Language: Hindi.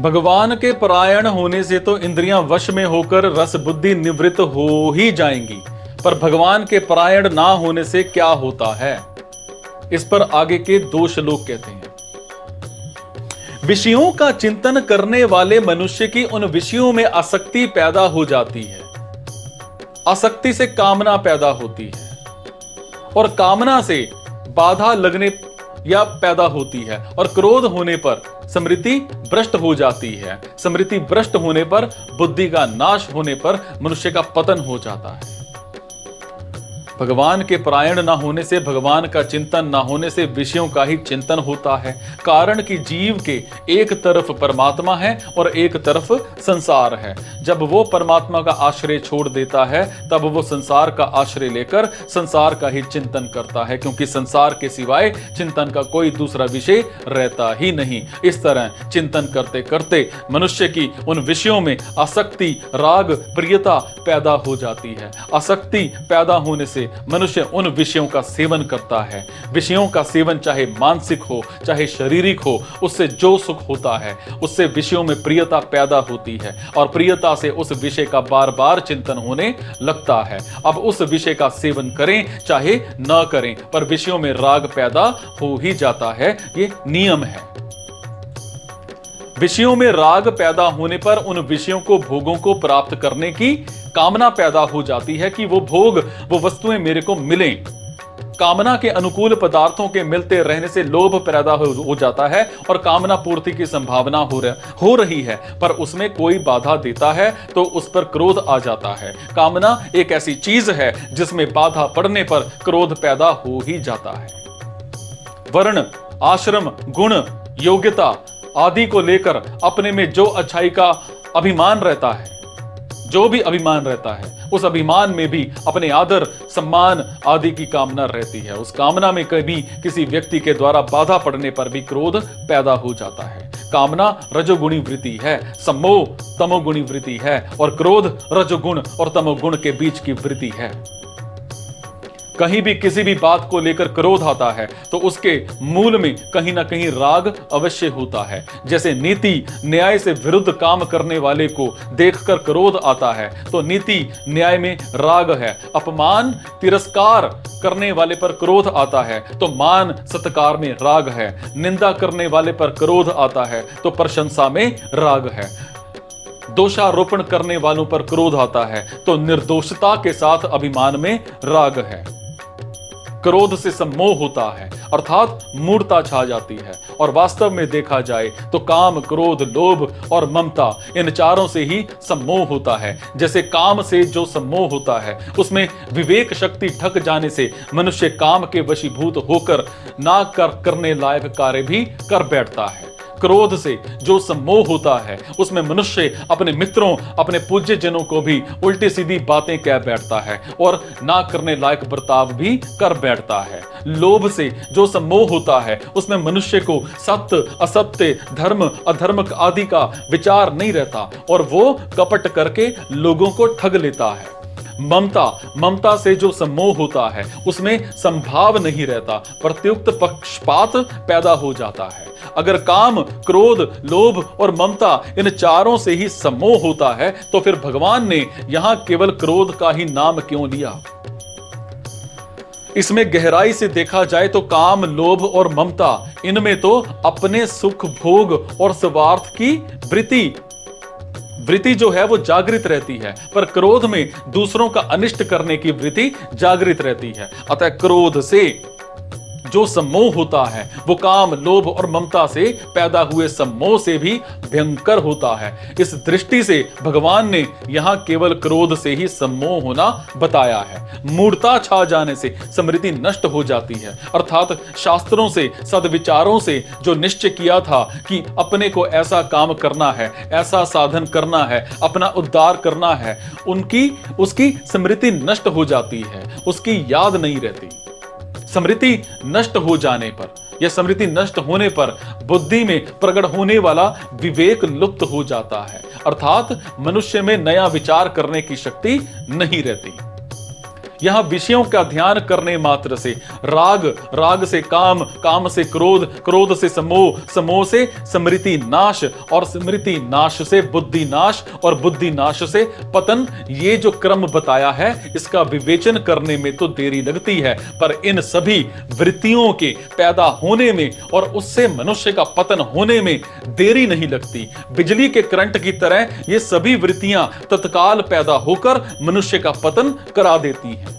भगवान के परायण होने से तो इंद्रियां वश में होकर रस बुद्धि निवृत्त हो ही जाएंगी, पर भगवान के परायण ना होने से क्या होता है, इस पर आगे के 2 श्लोक कहते हैं। विषयों का चिंतन करने वाले मनुष्य की उन विषयों में आसक्ति पैदा हो जाती है। आसक्ति से कामना पैदा होती है और कामना से बाधा लगने या पैदा होती है, और क्रोध होने पर स्मृति भ्रष्ट हो जाती है। स्मृति भ्रष्ट होने पर, बुद्धि का नाश होने पर मनुष्य का पतन हो जाता है। भगवान के परायण ना होने से, भगवान का चिंतन ना होने से विषयों का ही चिंतन होता है। कारण कि जीव के एक तरफ परमात्मा है और एक तरफ संसार है। जब वो परमात्मा का आश्रय छोड़ देता है, तब वो संसार का आश्रय लेकर संसार का ही चिंतन करता है, क्योंकि संसार के सिवाय चिंतन का कोई दूसरा विषय रहता ही नहीं। इस तरह चिंतन करते करते मनुष्य की उन विषयों में आसक्ति, राग, प्रियता पैदा हो जाती है। आसक्ति पैदा होने से मनुष्य उन विषयों का सेवन करता है। विषयों का सेवन चाहे मानसिक हो चाहे शारीरिक हो, उससे जो सुख होता है उससे विषयों में प्रियता पैदा होती है, और प्रियता से उस विषय का बार बार चिंतन होने लगता है। अब उस विषय का सेवन करें चाहे न करें, पर विषयों में राग पैदा हो ही जाता है। ये नियम है। विषयों में राग पैदा होने पर उन विषयों को, भोगों को प्राप्त करने की कामना पैदा हो जाती है कि वो भोग, वो वस्तुएं मेरे को मिलें। कामना के अनुकूल पदार्थों के मिलते रहने से लोभ पैदा हो जाता है और कामना पूर्ति की संभावना हो रही है, पर उसमें कोई बाधा देता है तो उस पर क्रोध आ जाता है। कामना एक ऐसी चीज है जिसमें बाधा पड़ने पर क्रोध पैदा हो ही जाता है। वर्ण, आश्रम, गुण, योग्यता आदि को लेकर अपने में जो अच्छाई का अभिमान रहता है, जो भी अभिमान रहता है, उस अभिमान में भी अपने आदर, सम्मान आदि की कामना रहती है। उस कामना में कभी किसी व्यक्ति के द्वारा बाधा पड़ने पर भी क्रोध पैदा हो जाता है। कामना रजोगुणी वृत्ति है, सम्मोह तमोगुणी वृत्ति है, और क्रोध रजोगुण और तमोगुण के बीच की वृत्ति है। कहीं भी किसी भी बात को लेकर क्रोध आता है तो उसके मूल में कहीं ना कहीं राग अवश्य होता है। जैसे नीति न्याय से विरुद्ध काम करने वाले को देखकर क्रोध आता है तो नीति न्याय में राग है। अपमान तिरस्कार करने वाले पर क्रोध आता है तो मान सत्कार में राग है। निंदा करने वाले पर क्रोध आता है तो प्रशंसा में राग है। दोषारोपण करने वालों पर क्रोध आता है तो निर्दोषता के साथ अभिमान में राग है। क्रोध से सम्मोह होता है, अर्थात मूढ़ता छा जाती है। और वास्तव में देखा जाए तो काम, क्रोध, लोभ और ममता, इन चारों से ही सम्मोह होता है। जैसे काम से जो सम्मोह होता है उसमें विवेक शक्ति ढक जाने से मनुष्य काम के वशीभूत होकर ना करने लायक कार्य भी कर बैठता है। क्रोध से जो सम्मोह होता है उसमें मनुष्य अपने मित्रों, अपने पूज्य जनों को भी उल्टी सीधी बातें कह बैठता है और ना करने लायक बर्ताव भी कर बैठता है। लोभ से जो सम्मोह होता है उसमें मनुष्य को सत्य, असत्य, धर्म, अधर्म आदि का विचार नहीं रहता और वो कपट करके लोगों को ठग लेता है। ममता से जो सम्मोह होता है उसमें संभाव नहीं रहता, प्रत्युक्त पक्षपात पैदा हो जाता है। अगर काम, क्रोध, लोभ और ममता इन चारों से ही सम्मोह होता है तो फिर भगवान ने यहां केवल क्रोध का ही नाम क्यों लिया? इसमें गहराई से देखा जाए तो काम, लोभ और ममता, इनमें तो अपने सुख भोग और स्वार्थ की वृत्ति जो है वो जागृत रहती है, पर क्रोध में दूसरों का अनिष्ट करने की वृत्ति जागृत रहती है। अतः क्रोध से जो सम्मोह होता है वो काम, लोभ और ममता से पैदा हुए सम्मोह से भी भयंकर होता है। इस दृष्टि से भगवान ने यहां केवल क्रोध से ही सम्मोह होना बताया है। मूढ़ता छा जाने से स्मृति नष्ट हो जाती है, अर्थात शास्त्रों से, सद्विचारों से जो निश्चय किया था कि अपने को ऐसा काम करना है, ऐसा साधन करना है, अपना उद्धार करना है, उसकी स्मृति नष्ट हो जाती है, उसकी याद नहीं रहती। स्मृति नष्ट हो जाने पर या स्मृति नष्ट होने पर बुद्धि में प्रकट होने वाला विवेक लुप्त हो जाता है, अर्थात मनुष्य में नया विचार करने की शक्ति नहीं रहती। यहां विषयों का ध्यान करने मात्र से राग, राग से काम, काम से क्रोध, क्रोध से समोह, समोह से स्मृति नाश और स्मृति नाश से बुद्धि नाश और बुद्धि नाश से पतन, ये जो क्रम बताया है इसका विवेचन करने में तो देरी लगती है, पर इन सभी वृत्तियों के पैदा होने में और उससे मनुष्य का पतन होने में देरी नहीं लगती। बिजली के करंट की तरह ये सभी वृत्तियां तत्काल पैदा होकर मनुष्य का पतन करा देती हैं।